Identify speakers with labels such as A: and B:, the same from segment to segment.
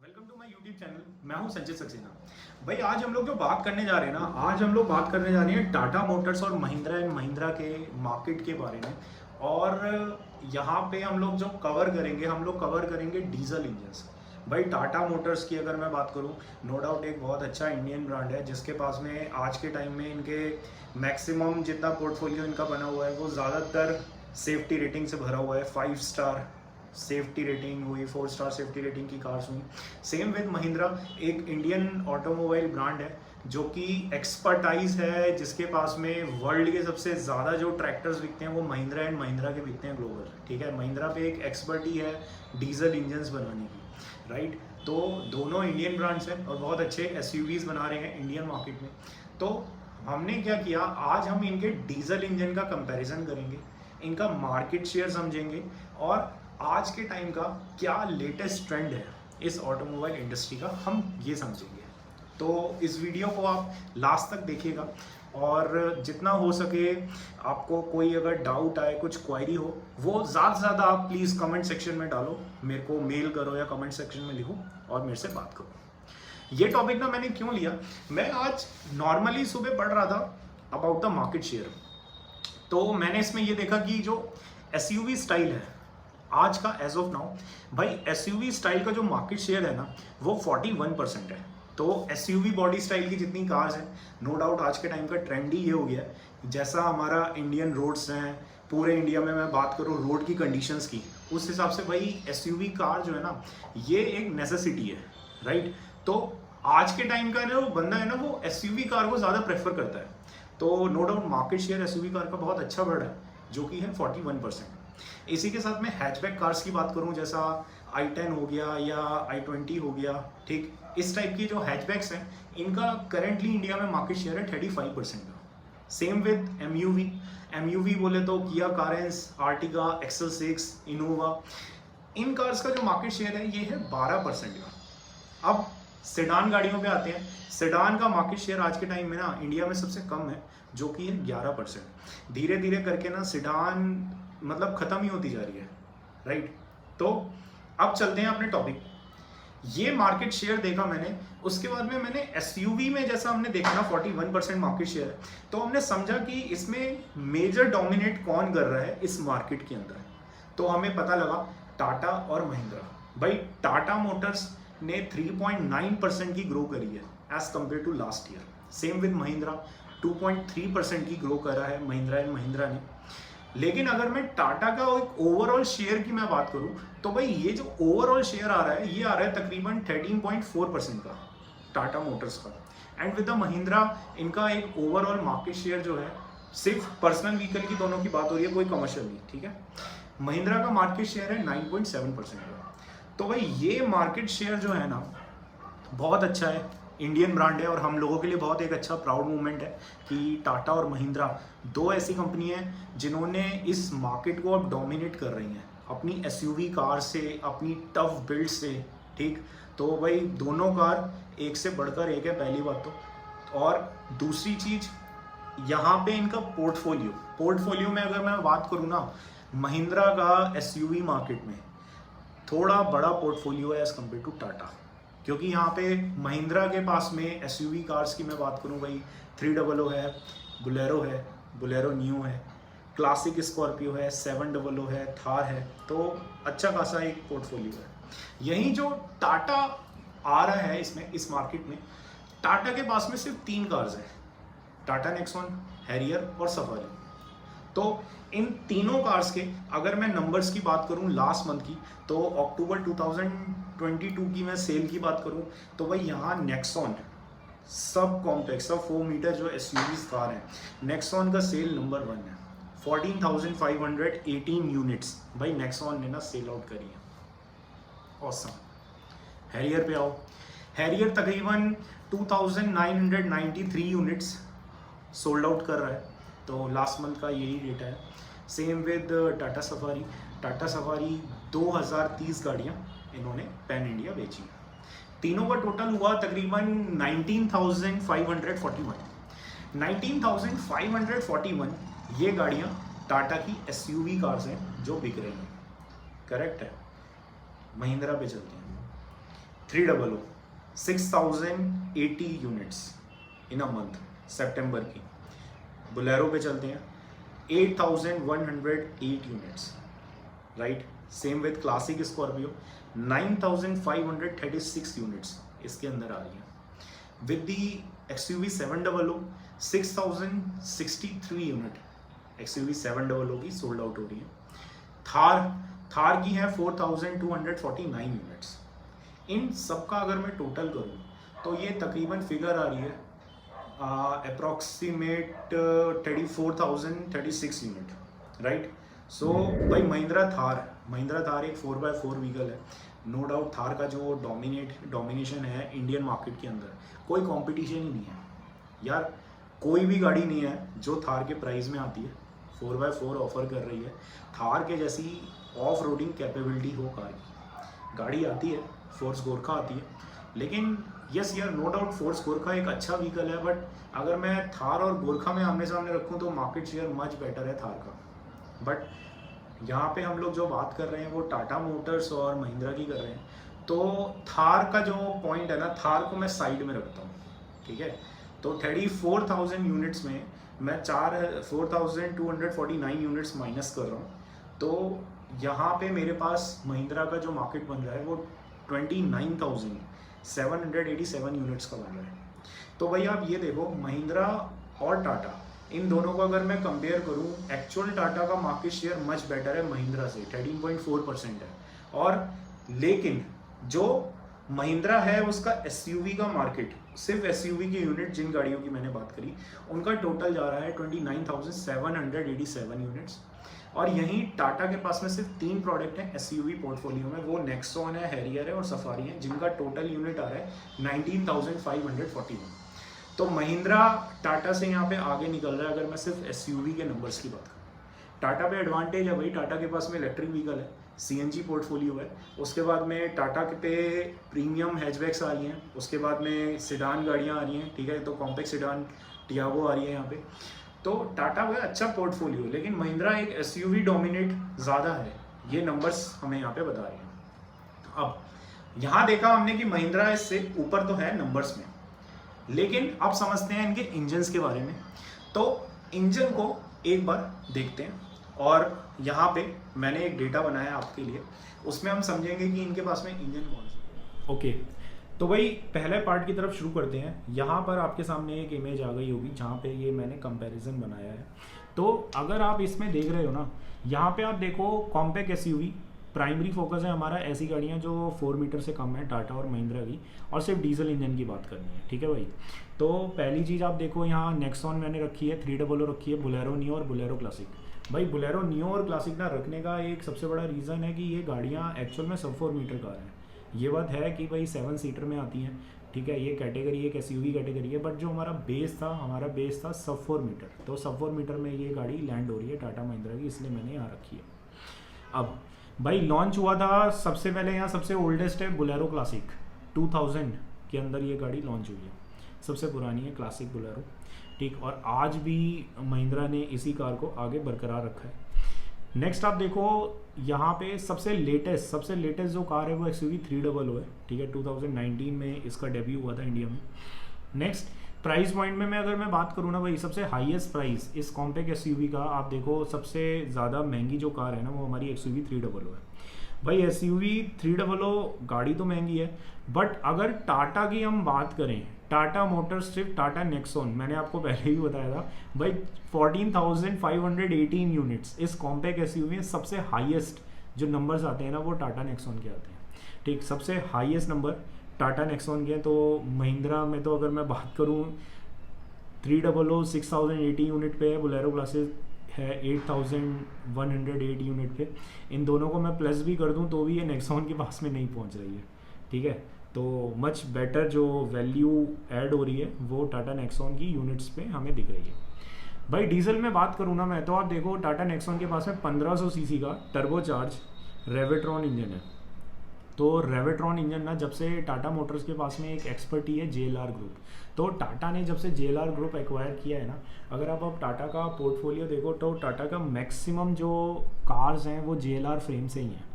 A: Welcome to my YouTube channel. मैं हूं संचित सक्सेना। भाई आज हम लोग जो बात करने जा रहे हैं ना, आज हम लोग बात करने जा रहे हैं टाटा मोटर्स और महिंद्रा एंड महिंद्रा के मार्केट के बारे में। और यहाँ पे हम लोग जो कवर करेंगे, हम लोग कवर करेंगे डीजल इंजन्स। भाई टाटा मोटर्स की अगर मैं बात करूँ, नो डाउट एक बहुत अच्छा इंडियन ब्रांड है जिसके पास में आज के टाइम में इनके मैक्सिमम जितना पोर्टफोलियो इनका बना हुआ है वो ज़्यादातर सेफ्टी रेटिंग से भरा हुआ है। 5 स्टार सेफ्टी रेटिंग हुई, 4 स्टार सेफ्टी रेटिंग की कार्स हुई। सेम विद महिंद्रा, एक इंडियन ऑटोमोबाइल ब्रांड है जो कि एक्सपर्टाइज है, जिसके पास में वर्ल्ड के सबसे ज़्यादा जो ट्रैक्टर्स बिकते हैं वो महिंद्रा एंड महिंद्रा के बिकते हैं ग्लोबल। ठीक है, महिंद्रा पे एक एक्सपर्टी है डीजल इंजन्स बनाने की, राइट। तो दोनों इंडियन ब्रांड्स हैं और बहुत अच्छे एसयूवीज बना रहे हैं इंडियन मार्केट में। तो हमने क्या किया, आज हम इनके डीजल इंजन का कंपैरिजन करेंगे, इनका मार्केट शेयर समझेंगे और आज के टाइम का क्या लेटेस्ट ट्रेंड है इस ऑटोमोबाइल इंडस्ट्री का, हम ये समझेंगे। तो इस वीडियो को आप लास्ट तक देखिएगा और जितना हो सके आपको कोई अगर डाउट आए, कुछ क्वायरी हो, वो ज़्यादा से ज़्यादा आप प्लीज़ कमेंट सेक्शन में डालो, मेरे को मेल करो या कमेंट सेक्शन में लिखो और मेरे से बात करो। ये टॉपिक ना मैंने क्यों लिया, मैं आज नॉर्मली सुबह पढ़ रहा था अबाउट द मार्केट शेयर। तो मैंने इसमें ये देखा कि जो एसयूवी स्टाइल है आज का एज ऑफ नाउ, भाई एसयूवी स्टाइल का जो मार्केट शेयर है ना वो 41% है। तो एसयूवी बॉडी स्टाइल की जितनी कार्स हैं, नो डाउट आज के टाइम का ट्रेंड ही ये हो गया है। जैसा हमारा इंडियन रोड्स हैं, पूरे इंडिया में मैं बात करूँ रोड की कंडीशंस की, उस हिसाब से भाई एसयूवी कार जो है ना ये एक नेसेसिटी है, राइट। तो आज के टाइम का जो बंदा है ना वो एसयूवी कार को ज़्यादा प्रेफर करता है। तो no doubt market share SUV car का बहुत अच्छा बढ़ा है जो कि है 41%। इसी के साथ में हैचबैक कार्स की बात करूं, जैसा i10 हो गया या i20 हो गया, ठीक, इस टाइप की जो हैचबैक्स हैं इनका करेंटली इंडिया में मार्केट शेयर है 35% का। सेम विद एमयूवी बोले तो Kia Carens, Ertiga, XL 6, Innova, इन कार्स का जो मार्केट शेयर है ये है 12% का। अब सेडान गाड़ियों पे आते हैं। सेडान का मार्केट शेयर आज के टाइम में ना इंडिया में सबसे कम है जो कि है 11%। धीरे धीरे करके ना सेडान मतलब खत्म ही होती जा रही है, राइट। तो अब चलते हैं अपने टॉपिक। ये मार्केट शेयर देखा मैंने, उसके बाद में मैंने एसयूवी में जैसा हमने देखा ना 41% मार्केट शेयर है, तो हमने समझा कि इसमें मेजर डोमिनेट कौन कर रहा है इस मार्केट के अंदर। तो हमें पता लगा टाटा और महिंद्रा। भाई टाटा मोटर्स ने 3.9% की ग्रो करी है as compare to last year. Same with Mahindra 2.3% की ग्रो करा है महिंद्रा एंड महिंद्रा ने। लेकिन अगर मैं टाटा का एक ओवरऑल शेयर की मैं बात करूं तो भाई ये जो ओवरऑल शेयर आ रहा है ये आ रहा है तकरीबन 13.4% का टाटा मोटर्स का। एंड विद द महिंद्रा इनका एक ओवरऑल मार्केट शेयर जो है, सिर्फ पर्सनल व्हीकल की दोनों की बात हो रही है, कोई कमर्शियल नहीं, ठीक है। महिंद्रा का मार्केट शेयर है 9.7% का। तो भाई ये मार्केट शेयर जो है ना बहुत अच्छा है, इंडियन ब्रांड है और हम लोगों के लिए बहुत एक अच्छा प्राउड मूवमेंट है कि टाटा और महिंद्रा दो ऐसी कंपनी हैं जिन्होंने इस मार्केट को अब डोमिनेट कर रही हैं अपनी एसयूवी कार से, अपनी टफ बिल्ड से, ठीक। तो भाई दोनों कार एक से बढ़कर एक है, पहली बात तो। और दूसरी चीज़ यहाँ पे इनका पोर्टफोलियो में अगर मैं बात करूँ ना, महिंद्रा का एसयूवी मार्केट में थोड़ा बड़ा पोर्टफोलियो है एज कम्पेयर टू टाटा, क्योंकि यहाँ पे महिंद्रा के पास में एसयूवी कार्स की मैं बात करूँ भाई 300 है, बुलेरो न्यू है, क्लासिक स्कॉर्पियो है, 700 है, थार है। तो अच्छा खासा एक पोर्टफोलियो है। यहीं जो टाटा आ रहा है इसमें, इस मार्केट में टाटा के पास में सिर्फ 3 कार्स हैं, टाटा नेक्सॉन, हैरियर और सफारी। तो इन तीनों कार्स के अगर मैं नंबर्स की बात करूं लास्ट मंथ की, तो अक्टूबर 2022 की मैं सेल की बात करूं तो भाई यहाँ नेक्सॉन सब कॉम्पैक्ट, सब 4 मीटर जो एसयूवीज कार हैं, नेक्सॉन का सेल नंबर 1 है। 14,518 यूनिट्स भाई नेक्सॉन ने ना सेल आउट करी है। ऑसम। हैरियर पे आओ, हैरियर तकरीबन 2,993 यूनिट्स सोल्ड आउट कर रहा है, तो लास्ट मंथ का यही डेटा है। सेम विद टाटा सफारी 2030 गाड़ियाँ इन्होंने पैन इंडिया बेची। तीनों का टोटल हुआ तकरीबन 19,541 ये गाड़ियाँ टाटा की एसयूवी कार्स हैं जो बिक रही हैं, करेक्ट है। महिंद्रा पे चलते हैं। 300 6080 यूनिट्स इन अ मंथ सितंबर की। बोलेरो पे चलते हैं 8108 units, right. Same with classic Scorpio 9536 units इसके अंदर आ रही है। With the XUV 700 6063 unit XUV 700 की सोल्ड आउट हो रही है। थार की है 4249 यूनिट्स। इन सबका अगर मैं टोटल करूं तो ये तकरीबन फिगर आ रही है अप्रॉक्सीमेट 34,036 यूनिट, राइट। सो भाई महिंद्रा थार एक 4x4 व्हीकल है। नो डाउट थार का जो डोमिनेशन है इंडियन मार्केट के अंदर, कोई कंपटीशन ही नहीं है यार। कोई भी गाड़ी नहीं है जो थार के प्राइस में आती है, 4x4 ऑफर कर रही है, थार के जैसी ऑफ रोडिंग कैपेबिलिटी हो कार की। गाड़ी आती है, फोर्स गोरखा आती है, लेकिन यस यार नो डाउट फोर्स गोरखा एक अच्छा व्हीकल है, बट अगर मैं थार और गोरखा में आमने सामने रखूँ तो मार्केट शेयर मच बेटर है थार का। बट यहाँ पे हम लोग जो बात कर रहे हैं वो टाटा मोटर्स और महिंद्रा की कर रहे हैं, तो थार का जो पॉइंट है ना, थार को मैं साइड में रखता हूँ, ठीक है। तो 34,000 यूनिट्स में मैं 4249 यूनिट्स माइनस कर रहा हूँ, तो यहाँ पे मेरे पास महिंद्रा का जो मार्केट बन रहा है वो 29,787 यूनिट्स का बन रहा है। तो भाई आप ये देखो, महिंद्रा और टाटा इन दोनों को अगर मैं कंपेयर करूं, एक्चुअल टाटा का मार्केट शेयर मच बेटर है महिंद्रा से, 13.4% है। और लेकिन जो महिंद्रा है उसका SUV का मार्केट, सिर्फ SUV की यूनिट जिन गाड़ियों की मैंने बात करी उनका टोटल जा रहा है 29,787 यूनिट्स। और यहीं टाटा के पास में सिर्फ 3 प्रोडक्ट हैं SUV पोर्टफोलियो में, वो नेक्सॉन है, हैरियर है और सफारी है, जिनका टोटल यूनिट आ रहा है 19,541। तो महिंद्रा टाटा से यहाँ पे आगे निकल रहा है अगर मैं सिर्फ SUV के नंबर्स की बात करूँ। टाटा पे एडवांटेज है भाई, टाटा के पास में इलेक्ट्रिक व्हीकल है, CNG पोर्टफोलियो है, उसके बाद में टाटा के पे प्रीमियम हैचबैक्स आ रही हैं, उसके बाद में सिडान गाड़ियाँ आ रही हैं, ठीक है। तो कॉम्पैक्ट सिडान टियागो आ रही है यहाँ पे। तो टाटा का अच्छा पोर्टफोलियो, लेकिन महिंद्रा एक SUV डोमिनेट ज़्यादा है, ये नंबर्स हमें यहाँ पे बता रहे हैं। अब यहाँ देखा हमने कि महिंद्रा इससे ऊपर तो है नंबर्स में, लेकिन अब समझते हैं इनके इंजन्स के बारे में। तो इंजन को एक बार देखते हैं, और यहाँ पे मैंने एक डेटा बनाया आपके लिए, उसमें हम समझेंगे कि इनके पास में इंजन कौन सा है। ओके, तो भाई पहले पार्ट की तरफ शुरू करते हैं। यहाँ पर आपके सामने एक इमेज आ गई होगी जहाँ पे ये मैंने कंपैरिजन बनाया है। तो अगर आप इसमें देख रहे हो ना, यहाँ पे आप देखो कॉम्पैक्ट SUV प्राइमरी फोकस है हमारा, ऐसी गाड़ियाँ जो 4 मीटर से कम है टाटा और महिंद्रा की, और सिर्फ डीजल इंजन की बात करनी है, ठीक है भाई। तो पहली चीज़ आप देखो, यहाँ नेक्सॉन मैंने रखी है, 300 रखी है, बोलेरो नियो और बोलेरो क्लासिक। भाई बोलेरो नियो और क्लासिक ना रखने का एक सबसे बड़ा रीज़न है कि ये गाड़ियाँ एक्चुअल में सब 4 मीटर कार हैं। ये बात है कि भाई 7 सीटर में आती हैं, ठीक है। ये कैटेगरी एक SUV कैटेगरी है, बट जो हमारा बेस था सब 4 मीटर, तो सब 4 मीटर में ये गाड़ी लैंड हो रही है टाटा महिंद्रा की, इसलिए मैंने यहाँ रखी है। अब भाई लॉन्च हुआ था सबसे पहले, यहाँ सबसे ओल्डेस्ट है बोलेरो क्लासिक, 2000 के अंदर ये गाड़ी लॉन्च हुई है, सबसे पुरानी है क्लासिक बोलेरो, ठीक। और आज भी महिंद्रा ने इसी कार को आगे बरकरार रखा है। नेक्स्ट आप देखो, यहाँ पे सबसे लेटेस्ट जो कार है वो XUV 300 है, ठीक है। 2019 में इसका डेब्यू हुआ था इंडिया में। नेक्स्ट प्राइस पॉइंट में अगर मैं बात करूँ ना भाई, सबसे हाईएस्ट प्राइस इस कॉम्पैक्ट SUV का आप देखो, सबसे ज़्यादा महंगी जो कार है ना वो हमारी XUV 300 है। भाई SUV 300 गाड़ी तो महंगी है, बट अगर टाटा की हम बात करें, टाटा मोटर्स सिर्फ टाटा नेक्सॉन, मैंने आपको पहले ही बताया था भाई 14,518 यूनिट्स इस कॉम्पैक्ट SUV में सबसे हाईएस्ट जो नंबर्स आते हैं ना वो टाटा नेक्सॉन के आते हैं, ठीक। सबसे हाईएस्ट नंबर टाटा नेक्सॉन के। तो महिंद्रा में तो अगर मैं बात करूँ 300 6,080 यूनिट पे है, बोलेरो क्लासिक है 8,108 यूनिट पे। इन दोनों को मैं प्लस भी कर दूं तो भी ये नेक्सॉन के पास में नहीं पहुंच रही है, ठीक है। तो मच बेटर जो वैल्यू ऐड हो रही है वो टाटा नेक्सॉन की यूनिट्स पे हमें दिख रही है। भाई डीजल में बात करूँ ना मैं, तो आप देखो टाटा नेक्सॉन के पास में 1500 सीसी का टर्बोचार्ज रेवेट्रॉन इंजन है। तो रेवेट्रॉन इंजन ना, जब से टाटा मोटर्स के पास में एक एक्सपर्टी है JLR ग्रुप, तो टाटा ने जब से JLR ग्रुप एक्वायर किया है ना, अगर आप अब टाटा का पोर्टफोलियो देखो तो टाटा का मैक्सिमम जो कार्स हैं वो JLR फ्रेम से ही हैं,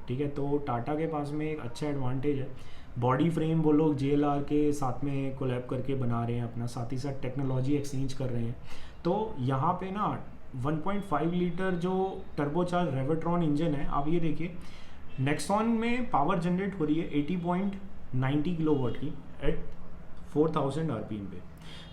A: ठीक है। तो टाटा के पास में एक अच्छा एडवांटेज है। बॉडी फ्रेम वो लोग JLR के साथ में कोलैब करके बना रहे हैं अपना, साथ ही साथ टेक्नोलॉजी एक्सचेंज कर रहे हैं। तो यहाँ पे ना 1.5 लीटर जो टर्बोचार्ज रेवोट्रॉन इंजन है, आप ये देखिए नेक्सॉन में पावर जनरेट हो रही है 80.90 किलोवाट की एट 4000 RPM पे।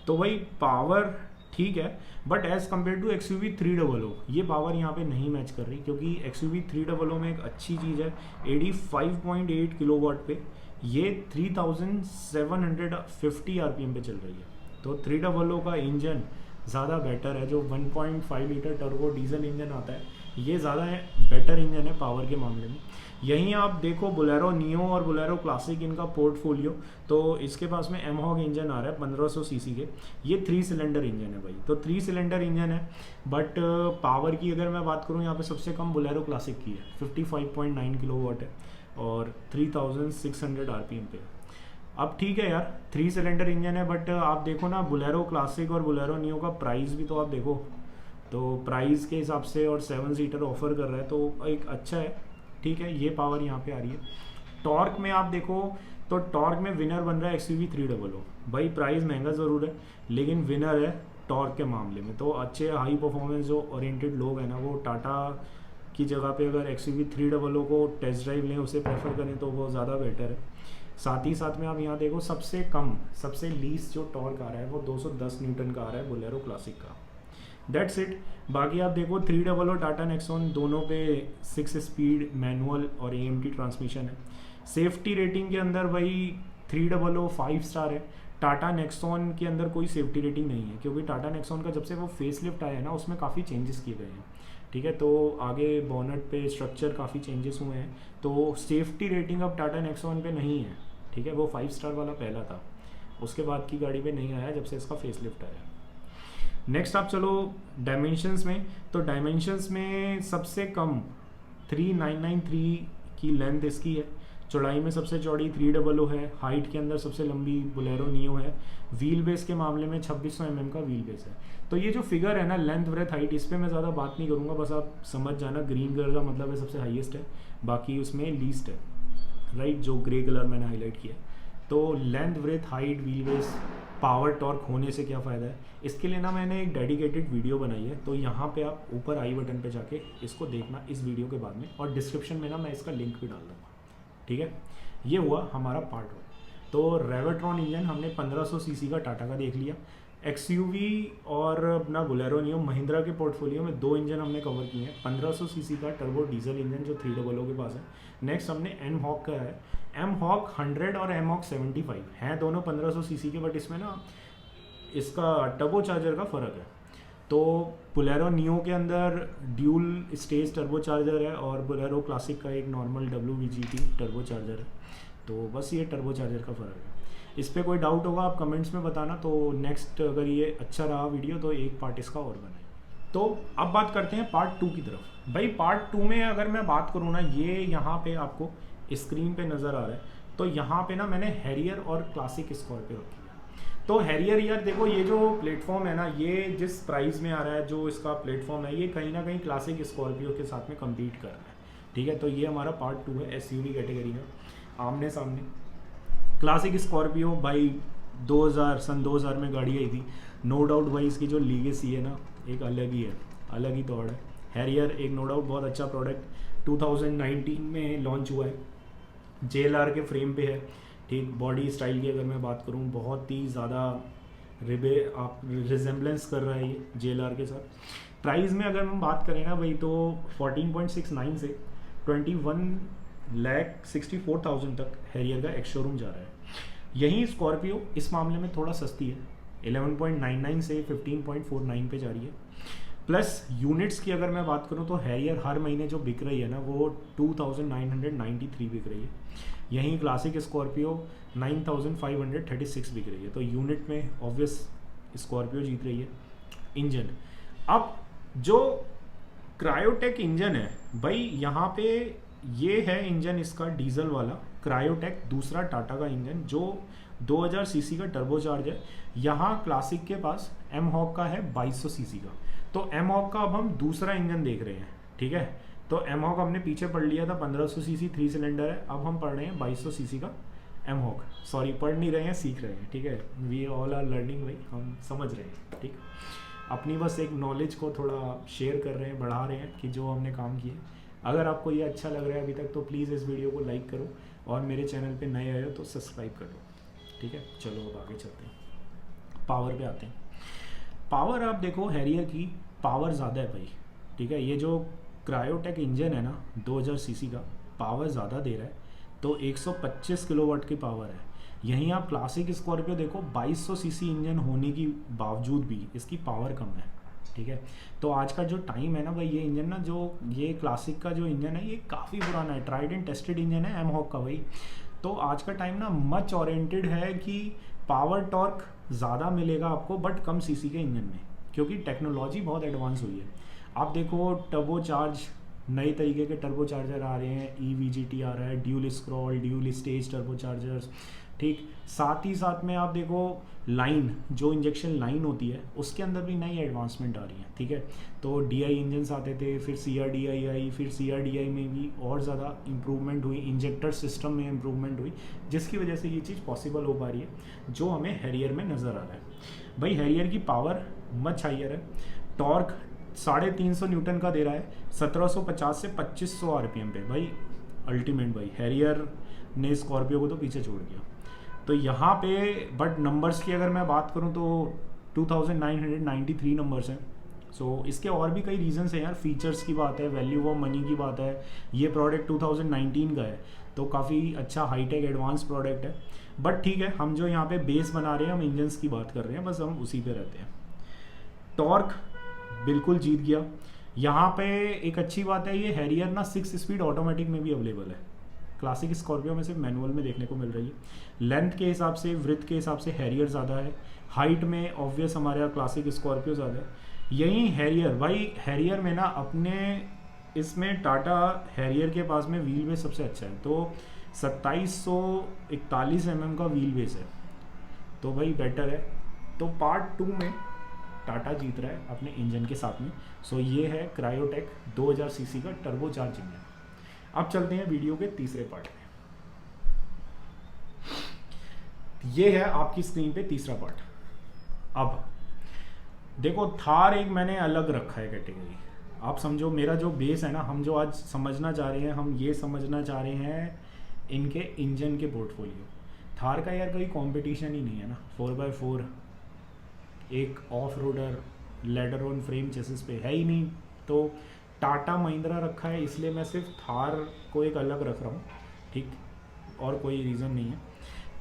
A: तो वही पावर ठीक है, but as compare to XUV 300 ये पावर यहाँ पे नहीं मैच कर रही, क्योंकि XUV 300 में एक अच्छी चीज़ है 85.8 किलोवाट पे ये 3750 RPM पे चल रही है। तो 300 का इंजन ज़्यादा बेटर है। जो 1.5 लीटर टर्बो डीजल इंजन आता है ये ज़्यादा बेटर इंजन है पावर के मामले में। यहीं आप देखो बोलेरो नियो और बोलेरो क्लासिक इनका पोर्टफोलियो, तो इसके पास में एमहॉग इंजन आ रहा है 1500 सीसी के। ये 3 सिलेंडर इंजन है भाई, तो 3 सिलेंडर इंजन है, बट पावर की अगर मैं बात करूँ यहाँ पे सबसे कम बोलेरो क्लासिक की है 55.9 किलोवाट है और 3600 RPM पे। अब ठीक है यार 3 सिलेंडर इंजन है, बट आप देखो ना बोलेरो क्लासिक और बोलेरो नियो का प्राइस भी तो आप देखो, तो प्राइस के हिसाब से और 7 सीटर ऑफर कर रहा है तो एक अच्छा है। ठीक है, ये पावर यहाँ पे आ रही है। टॉर्क में आप देखो तो टॉर्क में विनर बन रहा है XUV 300। भाई प्राइस महंगा ज़रूर है लेकिन विनर है टॉर्क के मामले में। तो अच्छे हाई परफॉर्मेंस जो ओरिएंटेड लोग हैं ना, वो टाटा की जगह पे अगर XUV 300 को टेस्ट ड्राइव लें, उसे प्रेफर करें तो वो ज़्यादा बेटर है। साथ ही साथ में आप यहाँ देखो सबसे कम सबसे लीस्ट जो टॉर्क आ रहा है वो 210 न्यूटन का आ रहा है बोलेरो क्लासिक का। That's it. बाकी आप देखो 300 टाटा नेक्सॉन दोनों पे 6 स्पीड मैनुअल और AMT ट्रांसमिशन है। सेफ्टी रेटिंग के अंदर भाई 300 5 स्टार है। टाटा नेक्सॉन के अंदर कोई सेफ्टी रेटिंग नहीं है, क्योंकि टाटा नेक्सॉन का जब से वो फेसलिफ्ट आया है ना उसमें काफ़ी चेंजेस किए गए हैं। ठीक है, तो आगे बोनट पे स्ट्रक्चर काफ़ी चेंजेस हुए हैं, तो सेफ्टी रेटिंग अब टाटा नेक्सॉन पे नहीं है। ठीक है, वो 5 स्टार वाला पहला था, उसके बाद की गाड़ी पे नहीं आया जब से इसका फेसलिफ्ट आया। नेक्स्ट आप चलो डायमेंशंस में, तो डायमेंशंस में सबसे कम 3993 की लेंथ इसकी है। चौड़ाई में सबसे चौड़ी 300 है। हाइट के अंदर सबसे लंबी बोलेरो नियो है। व्हील बेस के मामले में 2600 mm का व्हील बेस है। तो ये जो फिगर है ना लेंथ ब्रेथ हाइट, इस पर मैं ज़्यादा बात नहीं करूँगा, बस आप समझ जाना ग्रीन कलर का मतलब है सबसे हाईएस्ट है, बाकी उसमें लीस्ट है, राइट, जो ग्रे कलर मैंने हाईलाइट किया। तो length breadth height wheel base power torque होने से क्या फ़ायदा है, इसके लिए ना मैंने एक डेडिकेटेड वीडियो बनाई है, तो यहाँ पे आप ऊपर आई बटन पे जाके इसको देखना इस वीडियो के बाद में, और डिस्क्रिप्शन में ना मैं इसका लिंक भी डाल दूँगा। ठीक है, ये हुआ हमारा पार्ट 1। तो रेवोट्रॉन इंजन हमने 1500 सीसी का टाटा का देख लिया। XUV और अपना बोलेरो नियो महिंद्रा के पोर्टफोलियो में 2 इंजन हमने कवर किए हैं। 1500 सीसी का टर्बो डीजल इंजन जो 300 के पास है। नेक्स्ट हमने एमहॉक का है, एमहॉक 100 और एमहॉक 75 हैं दोनों 1500 सीसी के, बट इसमें ना इसका टर्बो चार्जर का फ़र्क है। तो बोलेरो नियो के अंदर ड्यूल स्टेज टर्बो चार्जर है और बोलेरो क्लासिक का एक नॉर्मल WVGT टर्बो चार्जर है। तो बस ये टर्बो चार्जर का फ़र्क है। इस पर कोई डाउट होगा आप कमेंट्स में बताना, तो नेक्स्ट अगर ये अच्छा रहा वीडियो तो एक पार्ट इसका और बनाए। तो अब बात करते हैं पार्ट 2 की तरफ। भाई पार्ट 2 में अगर मैं बात करूँ ना, ये यहाँ पे आपको स्क्रीन पे नज़र आ रहा है, तो यहाँ पे ना मैंने हैरियर और क्लासिक स्कॉर्पियो रखी है। तो हैरियर यार देखो, ये जो प्लेटफॉर्म है ना, ये जिस प्राइस में आ रहा है, जो इसका प्लेटफॉर्म है, ये कहीं ना कहीं क्लासिक स्कॉर्पियो के साथ में कम्पीट कर रहा है। ठीक है, तो ये हमारा पार्ट 2 है SUV कैटेगरी में, आमने सामने। क्लासिक स्कॉर्पियो भाई सन 2000 में गाड़ी आई थी, नो डाउट भाई इसकी जो लीगेसी है ना एक अलग ही है, अलग ही दौड़ है। हैरियर एक नो डाउट बहुत अच्छा प्रोडक्ट 2019 में लॉन्च हुआ है, JLR के फ्रेम पे है। ठीक, बॉडी स्टाइल की अगर मैं बात करूँ बहुत ही ज़्यादा रिजेम्बलेंस कर रहा है ये JLR के साथ। प्राइस में अगर हम बात करें ना भाई, तो 14.69 से 21,64,000 तक हैरियर का एक्स शोरूम जा रहा है। यहीं स्कॉर्पियो इस मामले में थोड़ा सस्ती है, 11.99 से 15.49 पे जा रही है। प्लस यूनिट्स की अगर मैं बात करूं तो हैरियर हर महीने जो बिक रही है ना वो 2,993 बिक रही है। यहीं क्लासिक स्कॉर्पियो 9,536 बिक रही है। तो यूनिट में ऑब्वियस स्कॉर्पियो जीत रही है। इंजन, अब जो क्रायोटेक इंजन है भाई, यहाँ पे ये है इंजन इसका डीजल वाला क्रायोटेक, दूसरा टाटा का इंजन जो 2000 सीसी का टर्बोचार्ज है। यहाँ क्लासिक के पास एमहॉक का है 2200 सीसी का। तो एमहॉक का अब हम दूसरा इंजन देख रहे हैं। ठीक है, तो एमहॉक हमने पीछे पढ़ लिया था 1500 सीसी 3 सिलेंडर है, अब हम पढ़ रहे हैं 2200 सीसी का एमहॉक, सॉरी पढ़ नहीं रहे हैं, सीख रहे हैं, ठीक है, वी ऑल आर लर्निंग भाई, हम समझ रहे हैं, ठीक, अपनी बस एक नॉलेज को थोड़ा शेयर कर रहे हैं, बढ़ा रहे हैं कि जो हमने काम किए। अगर आपको ये अच्छा लग रहा है अभी तक तो प्लीज़ इस वीडियो को लाइक करो और मेरे चैनल पे नए आए हो तो सब्सक्राइब कर लो, ठीक है। चलो अब आगे चलते हैं, पावर पे आते हैं। पावर आप देखो हैरियर की पावर ज़्यादा है भाई, ठीक है, ये जो क्रायोटेक इंजन है ना 2000 सीसी का, पावर ज़्यादा दे रहा है, तो 125 किलोवाट की पावर है। यहीं आप क्लासिक स्कॉर्पियो देखो 2200 सीसी इंजन होने की बावजूद भी इसकी पावर कम है, ठीक है। तो आज का जो टाइम है ना भाई, ये इंजन ना, जो ये क्लासिक का जो इंजन है ये काफ़ी पुराना है, ट्राइड एंड टेस्टेड इंजन है एमहॉक का भाई। तो आज का टाइम ना मच ओरिएंटेड है कि पावर टॉर्क ज़्यादा मिलेगा आपको बट कम सीसी के इंजन में, क्योंकि टेक्नोलॉजी बहुत एडवांस हुई है। आप देखो टर्बो चार्ज, नए तरीके के टर्बो चार्जर आ रहे हैं, EVGT आ रहा है, dual scroll, dual stage turbo chargers, ठीक। साथ ही साथ में आप देखो लाइन, जो इंजेक्शन लाइन होती है उसके अंदर भी नई एडवांसमेंट आ रही है, ठीक है। तो DI इंजन्स आते थे, फिर CRDI आई, फिर CRDI में भी और ज़्यादा इम्प्रूवमेंट हुई, इंजेक्टर सिस्टम में इम्प्रूवमेंट हुई, जिसकी वजह से ये चीज़ पॉसिबल हो पा रही है, जो हमें हैरियर में नज़र आ रहा है। भाई हैरियर की पावर मच हाइयर है, टॉर्क 350 न्यूटन का दे रहा है, 1750 से 2500 RPM पे, भाई अल्टीमेट भाई, हैरियर ने स्कॉर्पियो को तो पीछे छोड़ दिया। तो यहाँ पे बट नंबर्स की अगर मैं बात करूँ तो 2993 नंबर्स हैं। सो इसके और भी कई रीजंस हैं यार, फीचर्स की बात है, वैल्यू ऑफ मनी की बात है, ये प्रोडक्ट 2019 का है तो काफ़ी अच्छा हाईटेक एडवांस प्रोडक्ट है, बट ठीक है, हम जो यहाँ पे बेस बना रहे हैं, हम इंजन्स की बात कर रहे हैं, बस हम उसी पे रहते हैं। टॉर्क बिल्कुल जीत गया। यहाँ पे एक अच्छी बात है, ये हैरियर ना 6 स्पीड ऑटोमेटिक में भी अवेलेबल है, क्लासिक स्कॉर्पियो में सिर्फ मैनुअल में देखने को मिल रही है। लेंथ के हिसाब से, वृथ के हिसाब से हैरियर ज़्यादा है, हाइट में ऑब्वियस हमारे क्लासिक स्कॉर्पियो ज़्यादा है। यही हैरियर भाई, हैरियर में ना अपने इसमें टाटा हैरियर के पास में व्हील बेस सबसे अच्छा है, तो 2741 mm का व्हील बेस है, तो भाई बेटर है। तो पार्ट 2 में टाटा जीत रहा है अपने इंजन के साथ में। सो ये है क्रायोटेक 2000 सीसी का टर्बो चार्ज इंजन। अब चलते हैं वीडियो के तीसरे पार्ट में। ये है आपकी स्क्रीन पे तीसरा पार्ट। अब देखो थार एक मैंने अलग रखा है कैटेगरी, आप समझो मेरा जो बेस है ना, हम जो आज समझना चाह रहे हैं, हम ये समझना चाह रहे हैं इनके इंजन के पोर्टफोलियो। थार का यार कोई कंपटीशन ही नहीं है ना, 4x4 एक off roader ladder on frame chassis पे है ही नहीं, तो टाटा महिंद्रा रखा है, इसलिए मैं सिर्फ थार को एक अलग रख रहा हूँ, ठीक, और कोई रीज़न नहीं है।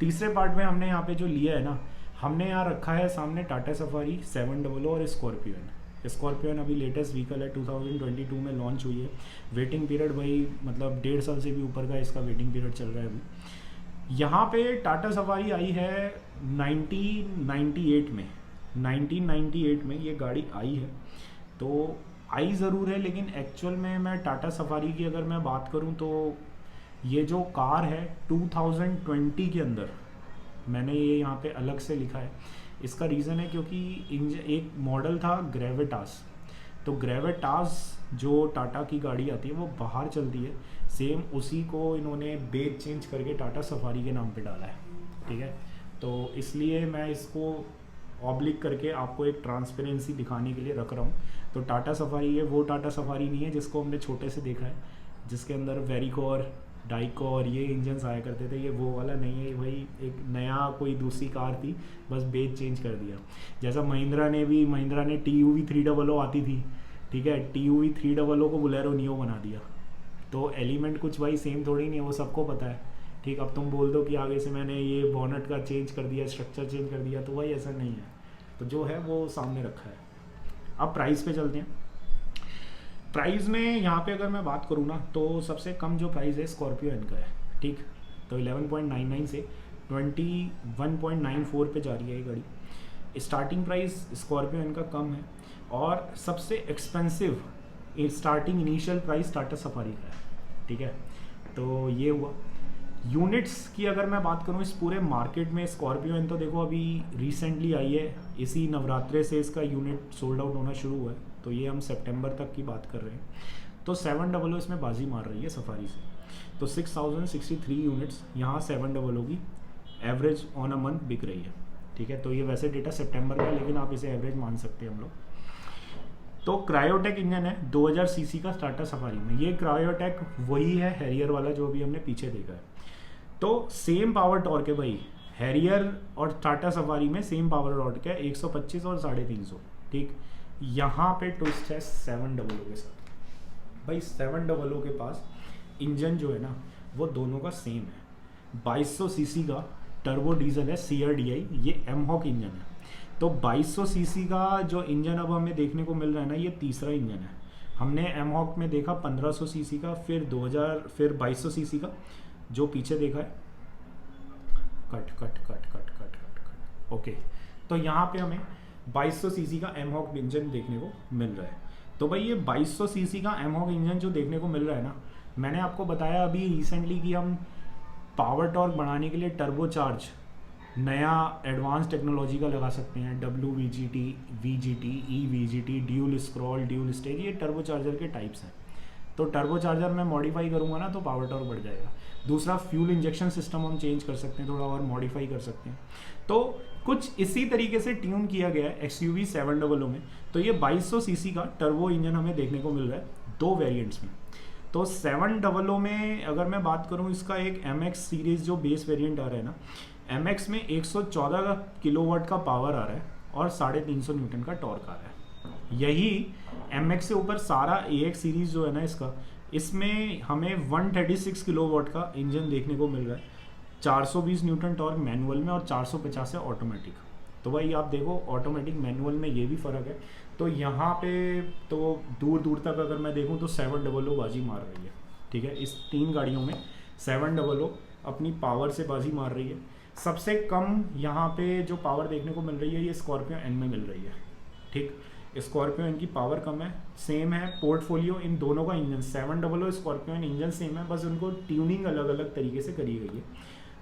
A: तीसरे पार्ट में हमने यहाँ पे जो लिया है ना, हमने यहाँ रखा है सामने टाटा सफारी 700 और स्कॉर्पियन। स्कॉर्पियन अभी लेटेस्ट व्हीकल है, 2022 में लॉन्च हुई है। वेटिंग पीरियड भाई मतलब 1.5 साल से भी ऊपर का इसका वेटिंग पीरियड चल रहा है अभी। यहाँ पे टाटा सफारी आई है 1998 में, 1998 में ये गाड़ी आई है, तो आई ज़रूर है, लेकिन एक्चुअल में मैं टाटा सफारी की अगर मैं बात करूँ तो ये जो कार है 2020 के अंदर, मैंने ये यहाँ पे अलग से लिखा है, इसका रीज़न है क्योंकि एक मॉडल था ग्रेविटास, तो ग्रेविटास जो टाटा की गाड़ी आती है वो बाहर चलती है, सेम उसी को इन्होंने बेस चेंज करके टाटा सफारी के नाम पे डाला है, ठीक है। तो इसलिए मैं इसको ऑब्लिक करके आपको एक ट्रांसपेरेंसी दिखाने के लिए रख रहा हूँ। तो टाटा सफारी है, वो टाटा सफारी नहीं है जिसको हमने छोटे से देखा है, जिसके अंदर वेरिकोर, डाइकोर ये इंजन्स आया करते थे, ये वो वाला नहीं है भाई, एक नया कोई दूसरी कार थी, बस बेस चेंज कर दिया। जैसा महिंद्रा ने TUV 300 आती थी, ठीक है, TUV 300 को बोलेरो नियो बना दिया, तो एलिमेंट कुछ भाई सेम थोड़ी नहीं है, वो सबको पता है, ठीक। अब तुम बोल दो कि आगे से मैंने ये बॉनेट का चेंज कर दिया, स्ट्रक्चर चेंज कर दिया, तो भाई ऐसा नहीं है, तो जो है वो सामने रखा है। अब प्राइस पे चलते हैं। प्राइस में यहाँ पे अगर मैं बात करूँ ना, तो सबसे कम जो प्राइस है स्कॉर्पियो एन का है, ठीक, तो 11.99 से 21.94 पे जा रही है ये गाड़ी। स्टार्टिंग प्राइस स्कॉर्पियो एन का कम है, और सबसे expensive starting initial price Tata safari का है, ठीक है। तो ये हुआ। यूनिट्स की अगर मैं बात करूँ इस पूरे मार्केट में, स्कॉर्पियो एन तो देखो अभी रिसेंटली आई है, इसी नवरात्रे से इसका यूनिट सोल्ड आउट होना शुरू हुआ है, तो ये हम सितंबर तक की बात कर रहे हैं। तो 700 इसमें बाजी मार रही है सफारी से। तो 6063 यूनिट्स यहाँ 700 की एवरेज ऑन अ मंथ बिक रही है, ठीक है। तो ये वैसे डेटा सितंबर का है, लेकिन आप इसे एवरेज मान सकते हैं हम लोग। तो क्रायोटेक इंजन है 2000 सीसी का टाटा सफारी में। ये क्रायोटेक वही है हैरियर वाला जो भी हमने पीछे देखा है। तो सेम पावर टॉर्क है भाई, हैरियर और टाटा सफारी में सेम पावर टॉर्क है 125 और 350, ठीक। यहाँ पे ट्विस्ट है 700 के साथ। भाई 700 के पास इंजन जो है ना वो दोनों का सेम है। 2200 सीसी का टर्बो डीजल है CRDI, ये एमहॉक इंजन है। तो 2200 सीसी का जो इंजन अब हमें देखने को मिल रहा है ना, ये तीसरा इंजन है। हमने एमहॉक में देखा 1500 सीसी का, फिर 2200 सीसी का जो पीछे देखा है। Cut cut cut cut cut cut cut okay. तो यहाँ पे हमें 2200 सीसी का एमहॉक इंजन देखने को मिल रहा है। तो भाई ये 2200 सीसी का एमहॉक इंजन जो देखने को मिल रहा है ना, मैंने आपको बताया अभी रिसेंटली कि हम पावर टॉर्क बढ़ाने के लिए टर्बोचार्ज नया एडवांस टेक्नोलॉजी का लगा सकते हैं। WVGT, VGT, EVGT, dual scroll, dual stage, ये टर्बोचार्जर के टाइप्स हैं। तो टर्बोचार्जर में मॉडिफाई करूँगा ना तो पावर टॉर्क बढ़ जाएगा। दूसरा फ्यूल इंजेक्शन सिस्टम हम चेंज कर सकते हैं, थोड़ा और मॉडिफाई कर सकते हैं। तो कुछ इसी तरीके से ट्यून किया गया है XUV 700 में। तो ये 2200 सीसी का टर्बो इंजन हमें देखने को मिल रहा है 2 वेरिएंट्स में। तो 700 में अगर मैं बात करूँ, इसका एक MX सीरीज़ जो बेस वेरिएंट आ रहा है ना, MX में 114 किलोवाट का पावर आ रहा है और 350 न्यूटन का टॉर्क आ रहा है। यही MX से ऊपर सारा AX सीरीज़ जो है ना इसका, इसमें हमें 136 किलोवाट का इंजन देखने को मिल रहा है, 420 न्यूटन टॉर्क मैनुअल में और 450 है ऑटोमेटिक। तो भाई आप देखो ऑटोमेटिक मैनुअल में ये भी फ़र्क है। तो यहाँ पे तो दूर दूर तक अगर मैं देखूँ तो 700 बाजी मार रही है, ठीक है। इस 3 गाड़ियों में 700 अपनी पावर से बाजी मार रही है। सबसे कम यहाँ पे जो पावर देखने को मिल रही है ये स्कॉर्पियो एन में मिल रही है, ठीक। स्कॉर्पियो एन की पावर कम है, सेम है पोर्टफोलियो इन दोनों का engine 700 Scorpio N engine same है, बस उनको ट्यूनिंग अलग अलग तरीके से करी गई है।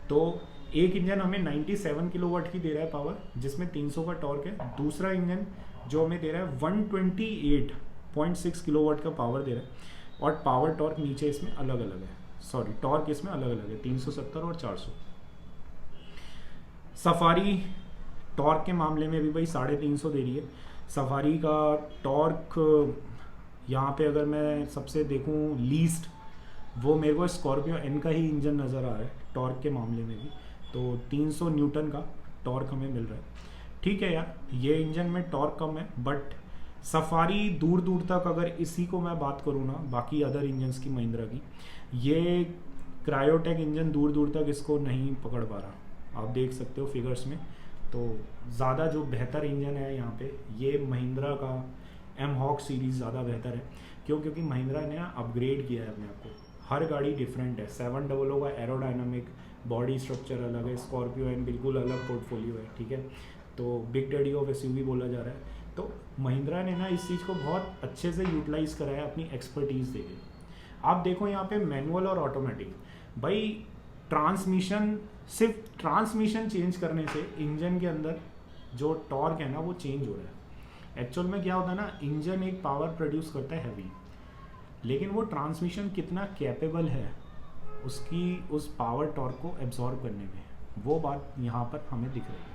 A: तो एक इंजन हमें 97 किलोवाट की दे रहा है पावर, जिसमें 300 का टॉर्क है। दूसरा इंजन जो हमें दे रहा है 128.6 किलोवाट का पावर दे रहा है और पावर टॉर्क नीचे इसमें अलग अलग है, सॉरी टॉर्क इसमें अलग अलग है 370 और 400। सफारी टॉर्क के मामले में भी भाई 350 दे रही है। सफारी का टॉर्क यहाँ पे अगर मैं सबसे देखूँ लीस्ट, वो मेरे को स्कॉर्पियो एन का ही इंजन नज़र आ रहा है टॉर्क के मामले में भी। तो 300 न्यूटन का टॉर्क हमें मिल रहा है, ठीक है यार। ये इंजन में टॉर्क कम है, बट सफारी दूर दूर तक अगर इसी को मैं बात करूँ ना, बाकी अदर इंजन्स की महिंद्रा की, ये क्रायोटेक इंजन दूर दूर तक इसको नहीं पकड़ पा रहा। आप देख सकते हो फिगर्स में। तो ज़्यादा जो बेहतर इंजन है यहाँ पे ये महिंद्रा का एमहॉक सीरीज़ ज़्यादा बेहतर है। क्यों? क्योंकि महिंद्रा ने अपग्रेड किया है अपने आप को। हर गाड़ी डिफरेंट है। 700 का एरोडायनामिक बॉडी स्ट्रक्चर अलग है, स्कॉर्पियो एन बिल्कुल अलग पोर्टफोलियो है, ठीक है। तो बिग डैडी ऑफ SUV बोला जा रहा है। तो महिंद्रा ने ना इस चीज़ को बहुत अच्छे से यूटिलाइज़ करा है अपनी एक्सपर्टीज़ देके। आप देखो यहाँ पे मैनुअल और ऑटोमेटिक, भाई ट्रांसमिशन, सिर्फ ट्रांसमिशन चेंज करने से इंजन के अंदर जो टॉर्क है ना वो चेंज हो रहा है। एक्चुअल में क्या होता है ना, इंजन एक पावर प्रोड्यूस करता है हैवी, लेकिन वो ट्रांसमिशन कितना कैपेबल है उसकी उस पावर टॉर्क को एब्जॉर्ब करने में, वो बात यहाँ पर हमें दिख रही है।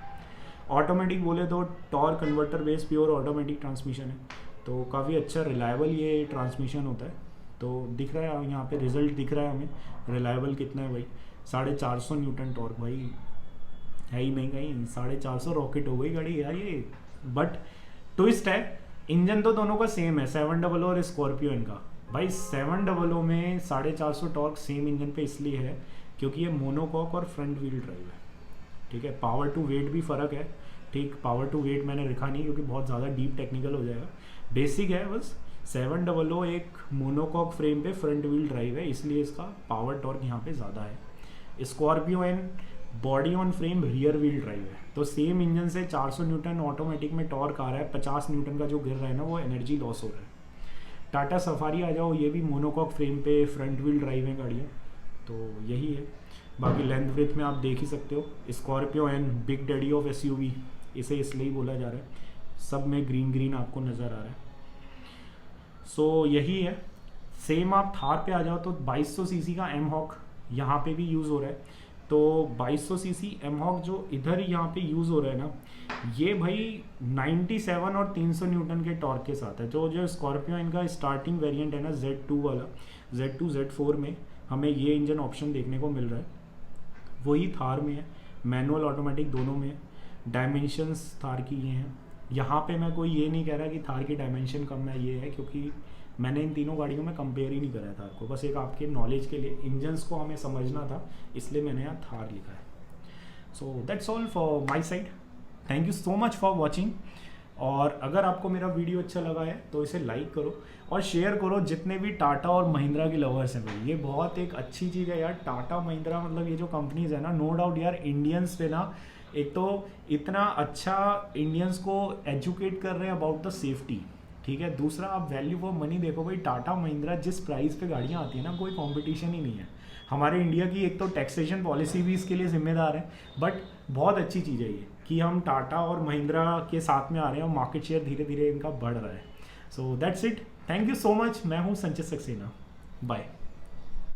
A: ऑटोमेटिक बोले तो torque converter base pure automatic transmission है, तो काफ़ी अच्छा रिलायबल ये ट्रांसमिशन होता है। तो दिख रहा है यहाँ पे रिजल्ट दिख रहा है हमें, रिलायबल कितना है भाई, 450 न्यूटन टॉर्क, भाई है ही नहीं कहीं, 450 रॉकेट हो गई गाड़ी यार ये। बट ट्विस्ट है, इंजन तो दोनों का सेम है 700 और स्कॉर्पियो इनका। भाई 700 में 450 टॉर्क सेम इंजन पे इसलिए है क्योंकि ये मोनोकॉक और फ्रंट व्हील ड्राइव है, ठीक है। पावर टू वेट भी फ़र्क है, ठीक। पावर टू वेट मैंने लिखा नहीं क्योंकि बहुत ज़्यादा डीप टेक्निकल हो जाएगा, बेसिक है बस। 700 एक मोनोकॉक फ्रेम पे फ्रंट व्हील ड्राइव है, इसलिए इसका पावर टॉर्क यहाँ पे ज़्यादा है। Scorpio N body on frame rear wheel drive है, तो सेम इंजन से 400 न्यूटन ऑटोमेटिक में टॉर्क आ रहा है, 50 न्यूटन का जो गिर रहा है ना वो एनर्जी लॉस हो रहा है। टाटा सफारी आ जाओ, ये भी मोनोकॉक फ्रेम पे फ्रंट व्हील ड्राइव है गाड़ियाँ, तो यही है। बाकी लेंथ ब्रेथ में आप देख ही सकते हो, Scorpio N big daddy of SUV इसे इसलिए बोला जा रहा है, सब में ग्रीन ग्रीन आपको नज़र आ रहा है। सो यही है सेम आप थार पे आ जाओ तो 2200 सीसी का एम हॉक यहाँ पे भी यूज़ हो रहा है। तो 2200 सीसी एम हॉक जो इधर यहाँ पे यूज़ हो रहा है ना, ये भाई 97 और 300 न्यूटन के टॉर्क के साथ है। तो जो स्कॉर्पियो इनका स्टार्टिंग वेरिएंट है ना Z2 वाला, Z2 Z4 में हमें ये इंजन ऑप्शन देखने को मिल रहा है, वही थार में है। मैनुअल ऑटोमेटिक दोनों में है। डायमेंशंस थार की ये हैं। यहाँ पे मैं कोई ये नहीं कह रहा कि थार की डायमेंशन कम है, ये है क्योंकि मैंने इन तीनों गाड़ियों में कंपेयर ही नहीं करा है थार को, बस एक आपके नॉलेज के लिए इंजन्स को हमें समझना था, इसलिए मैंने यहाँ थार लिखा है। So that's all for my side. Thank you so much for watching. और अगर आपको मेरा वीडियो अच्छा लगा है तो इसे लाइक करो और शेयर करो जितने भी टाटा और महिंद्रा के लवर्स हैं भाई। ये बहुत एक अच्छी चीज़ है यार, टाटा महिंद्रा मतलब ये जो कंपनीज है ना, नो डाउट यार इंडियंस पे ना एक तो इतना अच्छा इंडियंस को एजुकेट कर रहे हैं अबाउट द सेफ्टी, ठीक है। दूसरा आप वैल्यू फॉर मनी देखो भाई, टाटा महिंद्रा जिस प्राइस पे गाड़ियाँ आती हैं ना, कोई कंपटीशन ही नहीं है। हमारे इंडिया की एक तो टैक्सेशन पॉलिसी भी इसके लिए जिम्मेदार है, बट बहुत अच्छी चीज़ है ये कि हम टाटा और महिंद्रा के साथ में आ रहे हैं और मार्केट शेयर धीरे धीरे इनका बढ़ रहा है। So that's it, thank you so much. मैं हूँ संचित सक्सेना, बाय।